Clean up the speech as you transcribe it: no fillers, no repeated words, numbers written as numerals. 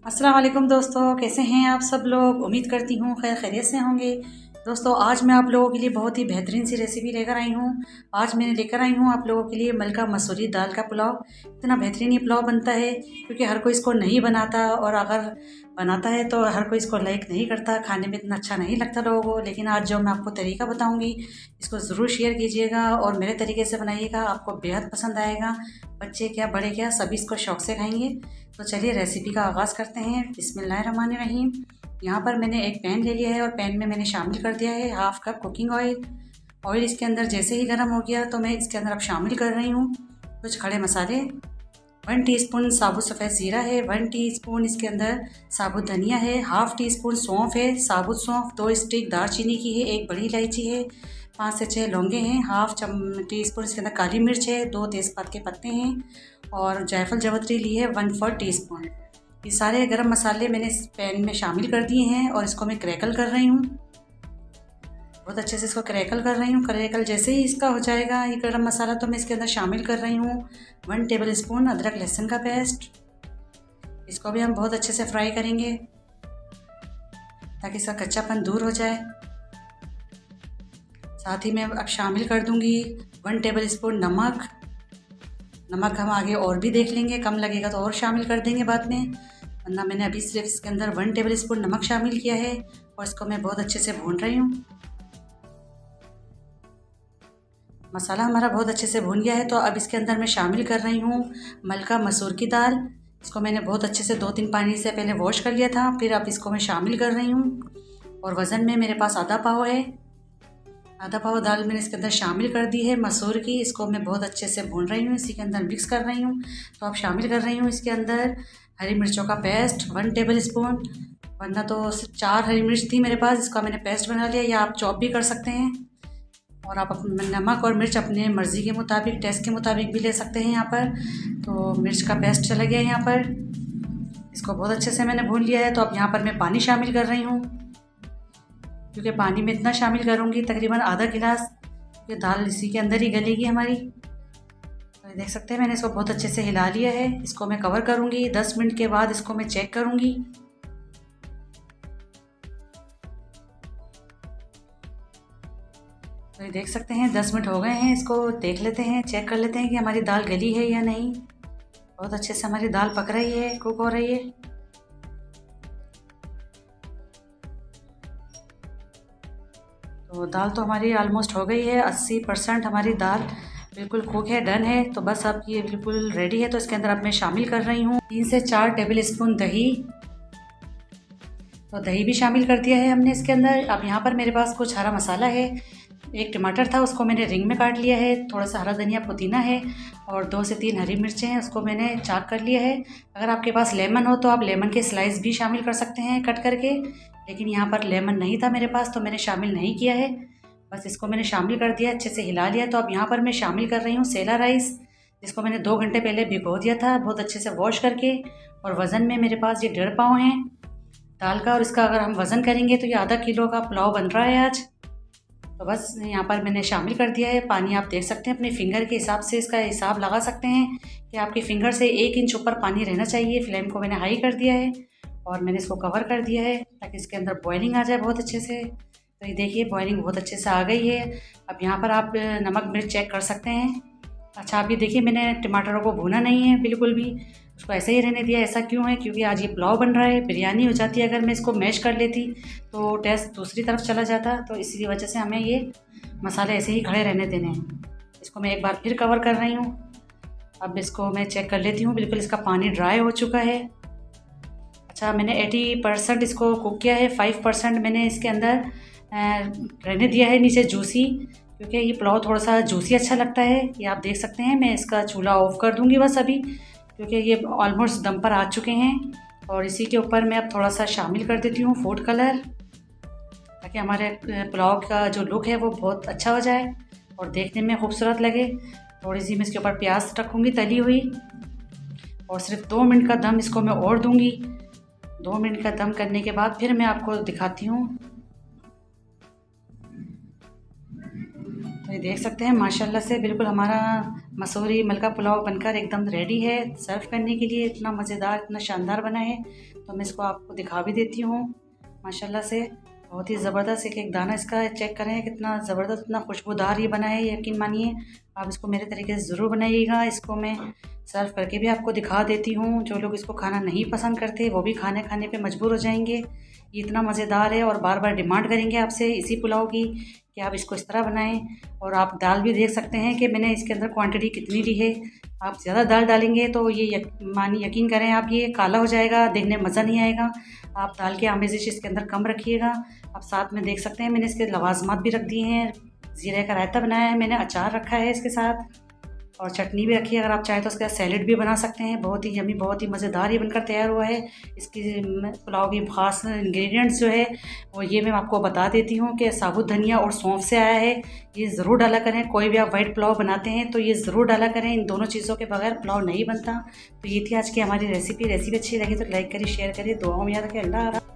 अस्सलाम वालेकुम दोस्तों, कैसे हैं आप सब लोग। उम्मीद करती हूँ खैर खैरियत से होंगे। दोस्तों आज मैं आप लोगों के लिए बहुत ही बेहतरीन सी रेसिपी लेकर आई हूँ। आज मैंने लेकर आई हूँ आप लोगों के लिए मलका मसूरी दाल का पुलाव। इतना बेहतरीन ये पुलाव बनता है क्योंकि हर कोई इसको नहीं बनाता, और अगर बनाता है तो हर कोई इसको लाइक नहीं करता, खाने में इतना अच्छा नहीं लगता लोगों को। लेकिन आज जो मैं आपको तरीका बताऊँगी इसको ज़रूर शेयर कीजिएगा और मेरे तरीके से बनाइएगा, आपको बेहद पसंद आएगा। बच्चे क्या बड़े क्या सभी इसको शौक़ से खाएंगे। तो चलिए रेसिपी का आगाज़ करते हैं। बिस्मिल्लाहिर्रहमानिर्रहीम। यहाँ पर मैंने एक पैन ले लिया है और पैन में मैंने शामिल कर दिया है half cup cooking oil. Oil इसके अंदर जैसे ही गर्म हो गया तो मैं इसके अंदर अब शामिल कर रही हूँ कुछ खड़े मसाले। 1 टीस्पून साबुत सफ़ेद ज़ीरा है, 1 टीस्पून इसके अंदर साबुत धनिया है, हाफ़ टी स्पून सौंफ है, साबुत सौंफ, 2 स्टिक दालचीनी की है, 1 बड़ी इलायची है, 5 से 6 लौंगे हैं, हाफ़ टी स्पून इसके अंदर काली मिर्च है, 2 तेज़पात के पत्ते हैं और जायफल जावित्री ली है 1/4 टीस्पून। ये सारे गरम मसाले मैंने इस पैन में शामिल कर दिए हैं और इसको मैं क्रैकल कर रही हूँ। बहुत अच्छे से इसको क्रैकल कर रही हूँ। क्रैकल जैसे ही इसका हो जाएगा ये गरम मसाला तो मैं इसके अंदर शामिल कर रही हूँ 1 टेबल स्पून अदरक लहसुन का पेस्ट। इसको भी हम बहुत अच्छे से फ्राई करेंगे ताकि इसका कच्चापन दूर हो जाए। साथ ही मैं अब शामिल कर दूँगी 1 टेबल स्पून नमक। नमक हम आगे और भी देख लेंगे, कम लगेगा तो और शामिल कर देंगे बाद में, वरना मैंने अभी सिर्फ इसके अंदर 1 टेबल स्पून नमक शामिल किया है और इसको मैं बहुत अच्छे से भून रही हूँ। मसाला हमारा बहुत अच्छे से भून गया है तो अब इसके अंदर मैं शामिल कर रही हूँ मलका मसूर की दाल। इसको मैंने बहुत अच्छे से 2-3 पानी से पहले वॉश कर लिया था, फिर अब इसको मैं शामिल कर रही हूँ। और वज़न में मेरे पास आधा पाव है। आधा पाव दाल मैंने इसके अंदर शामिल कर दी है मसूर की। इसको मैं बहुत अच्छे से भून रही हूँ, इसी के अंदर मिक्स कर रही हूँ। तो अब शामिल कर रही हूँ इसके अंदर हरी मिर्चों का पेस्ट 1 टेबल स्पून, वरना तो 4 हरी मिर्च थी मेरे पास, इसका मैंने पेस्ट बना लिया, या आप चॉप भी कर सकते हैं। और आप नमक और मिर्च अपने मर्ज़ी के मुताबिक, टेस्ट के मुताबिक भी ले सकते हैं। यहाँ पर तो मिर्च का पेस्ट चला गया यहाँ पर। इसको बहुत अच्छे से मैंने भून लिया है। तो अब यहाँ पर मैं पानी शामिल कर रही हूँ, क्योंकि पानी में इतना शामिल करूँगी तकरीबन आधा गिलास, ये दाल इसी के अंदर ही गलेगी हमारी। तो देख सकते हैं मैंने इसको बहुत अच्छे से हिला लिया है। इसको मैं कवर करूँगी, 10 मिनट के बाद इसको मैं चेक करूँगी। तो ये देख सकते हैं 10 मिनट हो गए हैं। इसको देख लेते हैं, चेक कर लेते हैं कि हमारी दाल गली है या नहीं। बहुत अच्छे से हमारी दाल पक रही है, कुक हो रही है। तो दाल तो हमारी ऑलमोस्ट हो गई है, 80% हमारी दाल बिल्कुल कुक है, डन है। तो बस अब ये बिल्कुल रेडी है। तो इसके अंदर अब मैं शामिल कर रही हूँ 3 से 4 टेबल स्पून दही। तो दही भी शामिल कर दिया है हमने इसके अंदर। अब यहाँ पर मेरे पास कुछ हरा मसाला है। 1 टमाटर था, उसको मैंने रिंग में काट लिया है। थोड़ा सा हरा धनिया पुदीना है और 2 से 3 हरी मिर्चें हैं, उसको मैंने चाक कर लिया है। अगर आपके पास लेमन हो तो आप लेमन के स्लाइस भी शामिल कर सकते हैं कट करके, लेकिन यहाँ पर लेमन नहीं था मेरे पास तो मैंने शामिल नहीं किया है। बस इसको मैंने शामिल कर दिया, अच्छे से हिला लिया। तो अब यहाँ पर मैं शामिल कर रही हूँ सेला राइस, जिसको मैंने 2 घंटे पहले भिगो दिया था बहुत अच्छे से वॉश करके। और वज़न में मेरे पास ये 1.5 पाव है दाल का, और इसका अगर हम वज़न करेंगे तो ये आधा किलो का पुलाव बन रहा है आज। तो बस यहाँ पर मैंने शामिल कर दिया है पानी। आप देख सकते हैं अपने फिंगर के हिसाब से इसका हिसाब लगा सकते हैं कि आपके फिंगर से 1 इंच ऊपर पानी रहना चाहिए। फ्लेम को मैंने हाई कर दिया है और मैंने इसको कवर कर दिया है ताकि इसके अंदर बॉइलिंग आ जाए बहुत अच्छे से। तो ये देखिए बॉइलिंग बहुत अच्छे से आ गई है। अब यहाँ पर आप नमक मिर्च चेक कर सकते हैं। अच्छा आप ये देखिए मैंने टमाटरों को भूना नहीं है बिल्कुल भी, उसको ऐसे ही रहने दिया। ऐसा क्यों है? क्योंकि आज ये पुलाव बन रहा है, बिरयानी हो जाती है अगर मैं इसको मैश कर लेती तो टेस्ट दूसरी तरफ चला जाता। तो इसी वजह से हमें ये मसाले ऐसे ही खड़े रहने देने हैं। इसको मैं एक बार फिर कवर कर रही हूँ। अब इसको मैं चेक कर लेती हूँ, बिल्कुल इसका पानी ड्राई हो चुका है। अच्छा मैंने 80% इसको कुक किया है, 5% मैंने इसके अंदर रहने दिया है नीचे जूसी, क्योंकि ये पुलाव थोड़ा सा जूसी अच्छा लगता है। ये आप देख सकते हैं। मैं इसका चूल्हा ऑफ कर दूंगी बस अभी, क्योंकि ये ऑलमोस्ट दम पर आ चुके हैं। और इसी के ऊपर मैं अब थोड़ा सा शामिल कर देती हूँ फूड कलर, ताकि हमारे पुलाव का जो लुक है वो बहुत अच्छा हो जाए और देखने में खूबसूरत लगे। थोड़ी सी मैं इसके ऊपर प्याज रखूँगी तली हुई, और सिर्फ 2 मिनट का दम इसको मैं और दूँगी। 2 मिनट का दम करने के बाद फिर मैं आपको दिखाती हूँ। तो ये देख सकते हैं माशाल्लाह से बिल्कुल हमारा मसूरी मलका पुलाव बनकर एकदम रेडी है सर्व करने के लिए। इतना मज़ेदार, इतना शानदार बना है। तो मैं इसको आपको दिखा भी देती हूँ। माशाल्लाह से बहुत ही ज़बरदस्त, एक एक दाना इसका चेक करें कितना ज़बरदस्त, इतना खुशबूदार ये बना है। यकीन मानिए आप इसको मेरे तरीके से ज़रूर बनाइएगा। इसको मैं सर्व करके भी आपको दिखा देती हूँ। जो लोग इसको खाना नहीं पसंद करते वो भी खाने पे मजबूर हो जाएंगे। ये इतना मज़ेदार है और बार बार डिमांड करेंगे आपसे इसी पुलाव की कि आप इसको इस तरह बनाएं। और आप दाल भी देख सकते हैं कि मैंने इसके अंदर क्वांटिटी कितनी ली है। आप ज़्यादा दाल डालेंगे तो ये यकीन करें आप, ये काला हो जाएगा, देखने में मज़ा नहीं आएगा। आप दाल की आमेज़िश इसके अंदर कम रखिएगा। आप साथ में देख सकते हैं मैंने इसके लवाजमात भी रख दिए हैं। ज़ीरे का रायता बनाया है मैंने, अचार रखा है इसके साथ और चटनी भी रखी है। अगर आप चाहें तो उसके साथ सैलेड भी बना सकते हैं। बहुत ही यम्मी, बहुत ही मज़ेदार ये बनकर तैयार हुआ है। इसकी पुलाव की ख़ास इंग्रेडिएंट्स जो है वो ये मैं आपको बता देती हूँ कि साबुत धनिया और सौंफ से आया है। ये ज़रूर डाला करें। कोई भी आप वाइट पुलाव बनाते हैं तो ये ज़रूर डाला करें। इन दोनों चीज़ों के बगैर पुलाव नहीं बनता। तो ये थी आज की हमारी रेसिपी। अच्छी लगी तो लाइक करिए, शेयर करिए, दुआओं में याद रखें। अल्लाह।